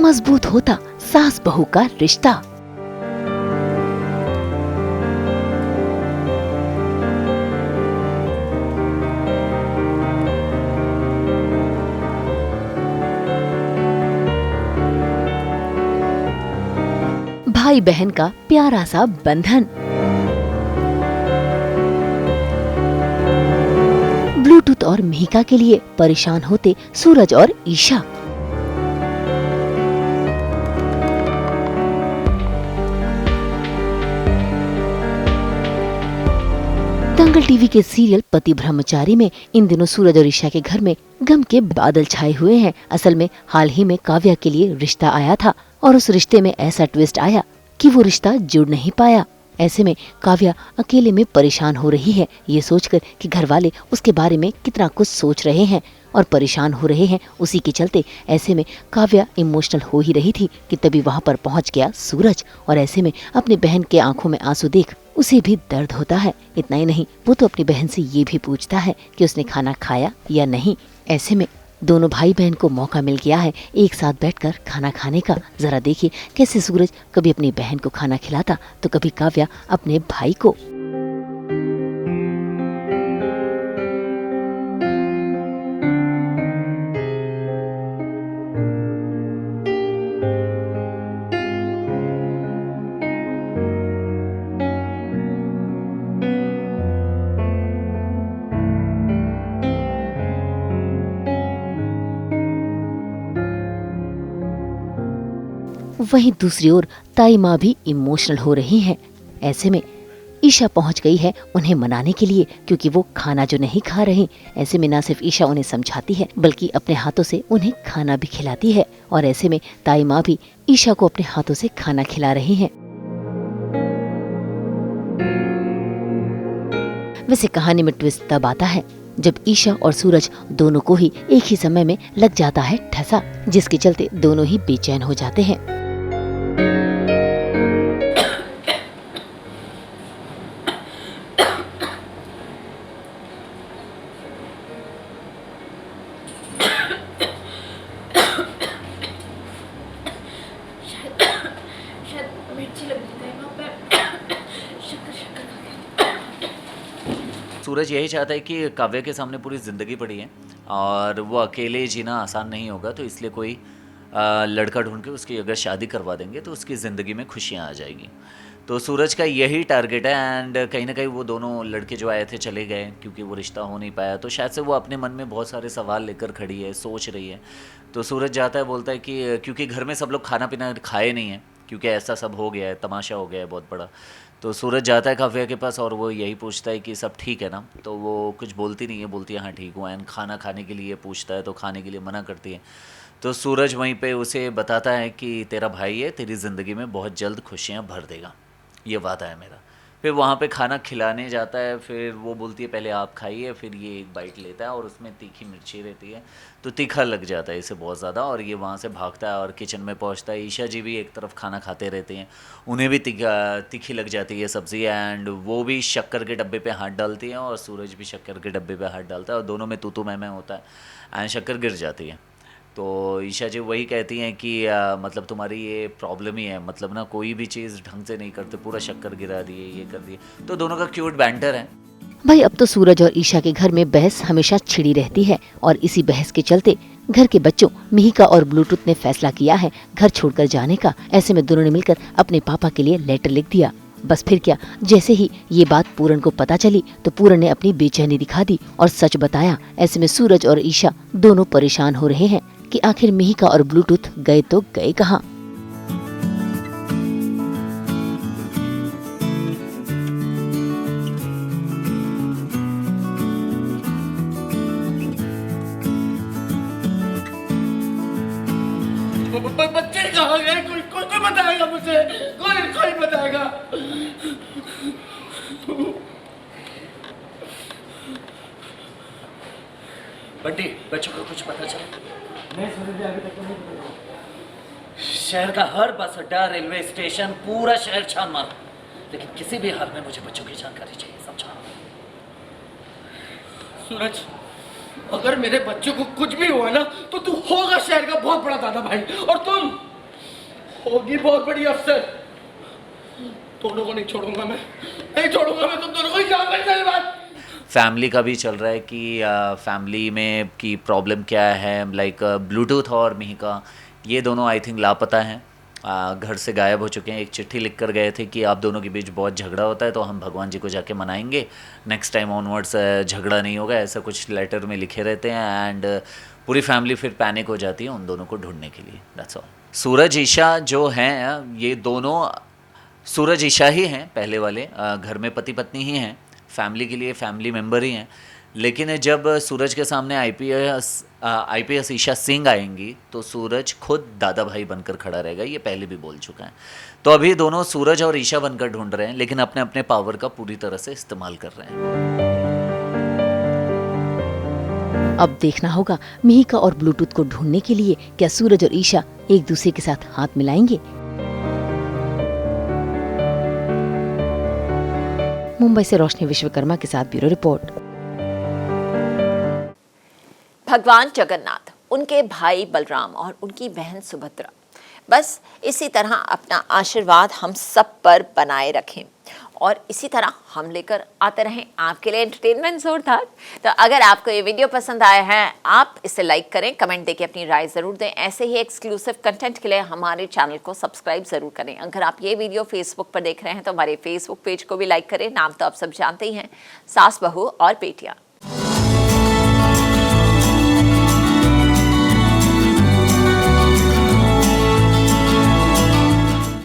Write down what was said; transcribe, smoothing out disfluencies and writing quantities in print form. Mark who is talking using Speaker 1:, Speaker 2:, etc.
Speaker 1: मजबूत होता सास बहू का रिश्ता। भाई बहन का प्यारा सा बंधन। ब्लूटूथ और मिहिका के लिए परेशान होते सूरज और ईशा। दंगल टीवी के सीरियल पति ब्रह्मचारी में इन दिनों सूरज और ईशा के घर में गम के बादल छाए हुए हैं। असल में हाल ही में काव्या के लिए रिश्ता आया था और उस रिश्ते में ऐसा ट्विस्ट आया कि वो रिश्ता जुड़ नहीं पाया। ऐसे में काव्या अकेले में परेशान हो रही है, ये सोचकर कि घर वाले उसके बारे में कितना कुछ सोच रहे हैं और परेशान हो रहे हैं। उसी के चलते ऐसे में काव्या इमोशनल हो ही रही थी कि तभी वहाँ पर पहुँच गया सूरज और ऐसे में अपनी बहन के आंखों में आंसू देख उसे भी दर्द होता है। इतना ही नहीं, वो तो अपनी बहन से ये भी पूछता है कि उसने खाना खाया या नहीं। ऐसे में दोनों भाई बहन को मौका मिल गया है एक साथ बैठकर खाना खाने का। जरा देखिए कैसे सूरज कभी अपनी बहन को खाना खिलाता तो कभी काव्या अपने भाई को। वहीं दूसरी ओर ताई माँ भी इमोशनल हो रही हैं। ऐसे में ईशा पहुंच गई है उन्हें मनाने के लिए क्योंकि वो खाना जो नहीं खा रही। ऐसे में न सिर्फ ईशा उन्हें समझाती है बल्कि अपने हाथों से उन्हें खाना भी खिलाती है और ऐसे में ताई माँ भी ईशा को अपने हाथों से खाना खिला रही हैं। वैसे कहानी में ट्विस्ट तब आता है जब ईशा और सूरज दोनों को ही एक ही समय में लग जाता है ठसा, जिसके चलते दोनों ही बेचैन हो जाते हैं।
Speaker 2: सूरज यही चाहता है कि काव्या के सामने पूरी ज़िंदगी पड़ी है और वो अकेले जीना आसान नहीं होगा, तो इसलिए कोई लड़का ढूंढ के उसकी अगर शादी करवा देंगे तो उसकी ज़िंदगी में खुशियाँ आ जाएगी। तो सूरज का यही टारगेट है एंड कहीं ना कहीं वो दोनों लड़के जो आए थे चले गए क्योंकि वो रिश्ता हो नहीं पाया। तो शायद से वो अपने मन में बहुत सारे सवाल लेकर खड़ी है, सोच रही है। तो सूरज जाता है, बोलता है कि क्योंकि घर में सब लोग खाना पीना खाए नहीं है क्योंकि ऐसा सब हो गया है, तमाशा हो गया है बहुत बड़ा। तो सूरज जाता है काव्या के पास और वो यही पूछता है कि सब ठीक है ना। तो वो कुछ बोलती नहीं है, बोलती है हाँ ठीक हूँ। एंड खाना खाने के लिए पूछता है तो खाने के लिए मना करती है। तो सूरज वहीं पे उसे बताता है कि तेरा भाई है, तेरी ज़िंदगी में बहुत जल्द खुशियाँ भर देगा, ये वादा है मेरा। फिर वहाँ पे खाना खिलाने जाता है, फिर वो बोलती है पहले आप खाइए, फिर ये एक बाइट लेता है और उसमें तीखी मिर्ची रहती है तो तीखा लग जाता है इसे बहुत ज़्यादा और ये वहाँ से भागता है और किचन में पहुँचता है। ईशा जी भी एक तरफ खाना खाते रहते हैं, उन्हें भी तीखी लग जाती है सब्ज़ी एंड वो भी शक्कर के डब्बे पे हाथ डालती हैं और सूरज भी शक्कर के डब्बे पे हाथ डालता है और दोनों में तू मैं होता है एंड शक्कर गिर जाती है। तो ईशा जी वही कहती हैं कि मतलब तुम्हारी ये प्रॉब्लम ही है, मतलब ना कोई भी चीज़ ढंग से नहीं करते, पूरा शक्कर गिरा दिए, ये कर दिए। तो दोनों का क्यूट बैंटर है।
Speaker 1: भाई अब तो सूरज और ईशा के घर में बहस हमेशा छिड़ी रहती है और इसी बहस के चलते घर के बच्चों मिहिका और ब्लूटूथ ने फैसला किया है घर छोड़कर जाने का। ऐसे में दोनों ने मिलकर अपने पापा के लिए लेटर लिख दिया। बस फिर क्या, जैसे ही ये बात पूरन को पता चली तो पूरन ने अपनी बेचैनी दिखा दी और सच बताया। ऐसे में सूरज और ईशा दोनों परेशान हो रहे हैं कि आखिर मिहिका और ब्लूटूथ गए तो गए कहाँ।
Speaker 3: बच्चे कहाँ गए? कोई बताएगा मुझे? कोई बताएगा? बंटी, बच्चों को कुछ पता चला? नहीं सुनिए, अभी तक तो नहीं पता। शहर का हर बस अड्डा, रेलवे स्टेशन, पूरा शहर छान मारा, लेकिन किसी भी हाल में मुझे बच्चों की जानकारी चाहिए, समझा? सूरज, अगर मेरे बच्चों को कुछ भी हुआ ना तो तू होगा शहर का बहुत बड़ा दादा भाई और तुम
Speaker 4: होगी बहुत बड़ी अफसर। दोनों को नहीं छोड़ूंगा मैं, नहीं छोड़ूंगा मैं तुम दोनों को। क्या मेरी बात?
Speaker 2: फैमिली का भी चल रहा है कि फैमिली में की प्रॉब्लम क्या है, लाइक ब्लूटूथ और मिहिका ये दोनों आई थिंक लापता हैं, घर से गायब हो चुके हैं। एक चिट्ठी लिख कर गए थे कि आप दोनों के बीच बहुत झगड़ा होता है तो हम भगवान जी को जाके मनाएंगे, नेक्स्ट टाइम ऑनवर्ड्स झगड़ा नहीं होगा, ऐसा कुछ लेटर में लिखे रहते हैं। एंड पूरी फैमिली फिर पैनिक हो जाती है उन दोनों को ढूंढने के लिए। That's all. सूरज ईशा जो हैं ये दोनों सूरज ईशा ही हैं पहले वाले, घर में पति पत्नी ही हैं, फैमिली के लिए फैमिली मेम्बर ही हैं। लेकिन जब सूरज के सामने आईपीएस ईशा सिंह आएंगी तो सूरज खुद दादा भाई बनकर खड़ा रहेगा, ये पहले भी बोल चुका है। तो अभी दोनों सूरज और ईशा बनकर ढूंढ रहे हैं, लेकिन अपने अपने पावर का पूरी तरह से इस्तेमाल कर रहे हैं।
Speaker 1: अब देखना होगा मिहिका और ब्लूटूथ को ढूंढने के लिए क्या सूरज और ईशा एक दूसरे के साथ हाथ मिलाएंगे। मुंबई से रोशनी विश्वकर्मा के साथ ब्यूरो रिपोर्ट।
Speaker 5: भगवान जगन्नाथ, उनके भाई बलराम और उनकी बहन सुभद्रा बस इसी तरह अपना आशीर्वाद हम सब पर बनाए रखें और इसी तरह हम लेकर आते रहें आपके लिए एंटरटेनमेंट जोरदार। तो अगर आपको ये वीडियो पसंद आया है, आप इसे लाइक करें, कमेंट देके अपनी राय ज़रूर दें। ऐसे ही एक्सक्लूसिव कंटेंट के लिए हमारे चैनल को सब्सक्राइब ज़रूर करें। अगर आप ये वीडियो फेसबुक पर देख रहे हैं तो हमारे फेसबुक पेज को भी लाइक करें। नाम तो आप सब जानते ही हैं, सास बहू और बेटियाँ।